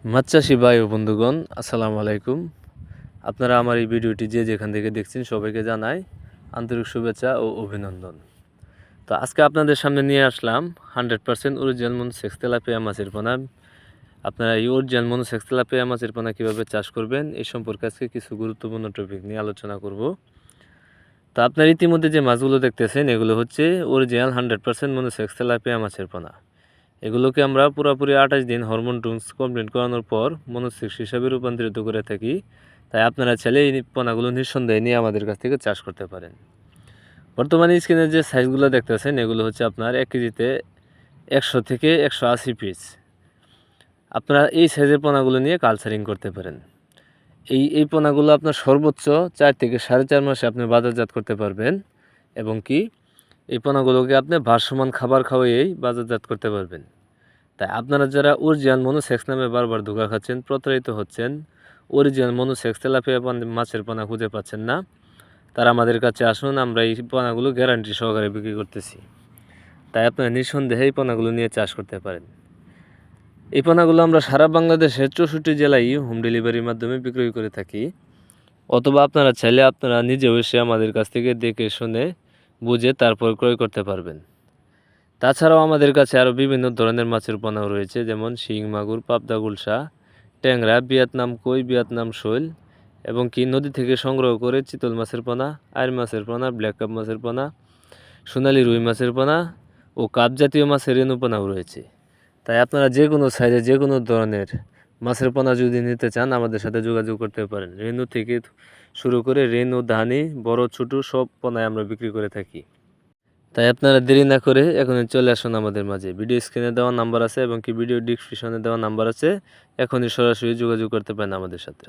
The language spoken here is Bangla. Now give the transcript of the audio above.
মাছ চাষি ভাই ও বন্ধুগণ, আসসালামু আলাইকুম। আপনারা আমার এই ভিডিওটি যে যেখান থেকে দেখছেন সবাইকে জানাই আন্তরিক শুভেচ্ছা ও অভিনন্দন। তো আজকে আপনাদের সামনে নিয়ে আসলাম 100% অরিজিনাল মনোসেক্স তেলাপিয়া মাছের পোনা। আপনারা এই অরিজিনাল মনোসেক্স তেলাপিয়া মাছের পোনা কীভাবে চাষ করবেন এই সম্পর্কে আজকে কিছু গুরুত্বপূর্ণ টপিক নিয়ে আলোচনা করব। তো আপনারা ইতিমধ্যে যে মাছগুলো দেখতেছেন এগুলো হচ্ছে অরিজিনাল 100% মনোসেক্স তেলাপিয়া মাছের পোনা। এগুলোকে আমরা পুরোপুরি 28 দিন হরমোন ডোজ কমপ্লিট করানোর পর মনোসেক্স হিসাবে রূপান্তরিত করে থাকি। তাই আপনারা চাইলে এই পোনাগুলো নিঃসন্দেহে নিয়ে আমাদের কাছ থেকে চাষ করতে পারেন। বর্তমানে স্ক্রিনে যে সাইজগুলো দেখতেছেন এগুলো হচ্ছে আপনার 1 কেজিতে 100 থেকে 180 পিস। আপনারা এই সাইজের পোনাগুলো নিয়ে কালচারিং করতে পারেন। এই পোনাগুলো আপনার সর্বোচ্চ 4 থেকে 4.5 মাসে আপনি বাজারজাত করতে পারবেন এবং কি এই পোনাগুলোকে আপনি ভাসমান খাবার খাওয়াইয়েই বাজারজাত করতে পারবেন। তাই আপনারা যারা অরিজিনাল মনোসেক্স নামে বারবার ধোঁকা খাচ্ছেন, প্রতারিত হচ্ছেন, অরিজিনাল মনোসেক্স তেলাপিয়া মাছের পোনা খুঁজে পাচ্ছেন না, তারা আমাদের কাছে আসুন। আমরা এই পোনাগুলো গ্যারান্টি সহকারে বিক্রি করতেছি। তাই আপনারা নিঃসন্দেহে এই পোনাগুলো নিয়ে চাষ করতে পারেন। এই পোনাগুলো আমরা সারা বাংলাদেশের 64 জেলায় হোম ডেলিভারির মাধ্যমে বিক্রয় করে থাকি। অথবা আপনারা চাইলে আপনারা নিজেও এসে আমাদের কাছ থেকে দেখে শুনে বুঝে তারপর ক্রয় করতে পারবেন। তাছাড়াও আমাদের কাছে আরও বিভিন্ন ধরনের মাছের পোনাও রয়েছে, যেমন শিং মাগুর, পাবদা, গুলশা, ট্যাংরা, ভিয়েতনাম কই, ভিয়েতনাম শৈল এবং কি নদী থেকে সংগ্রহ করে চিতল মাছের পোনা, আইর মাছের পোনা, ব্ল্যাক কাপ মাছের পোনা, সোনালি রুই মাছের পোনা ও কাপ জাতীয় মাছের রেণু পোনাও রয়েছে। তাই আপনারা যে কোনো সাইজে যে কোনো ধরনের মাছের পোনা যদি নিতে চান আমাদের সাথে যোগাযোগ করতে পারেন। রেণু থেকে শুরু করে রেণু, ধানি, বড় ছোট সব পোনায় আমরা বিক্রি করে থাকি। তাই আপনারা দেরি না করে এখনই চলে আসুন আমাদের মাঝে। ভিডিও স্ক্রিনে দেওয়া নাম্বার আছে এবং কি ভিডিও ডিসক্রিপশনে দেওয়া নাম্বার আছে, এখনই সরাসরি যোগাযোগ করতে পারেন আমাদের সাথে।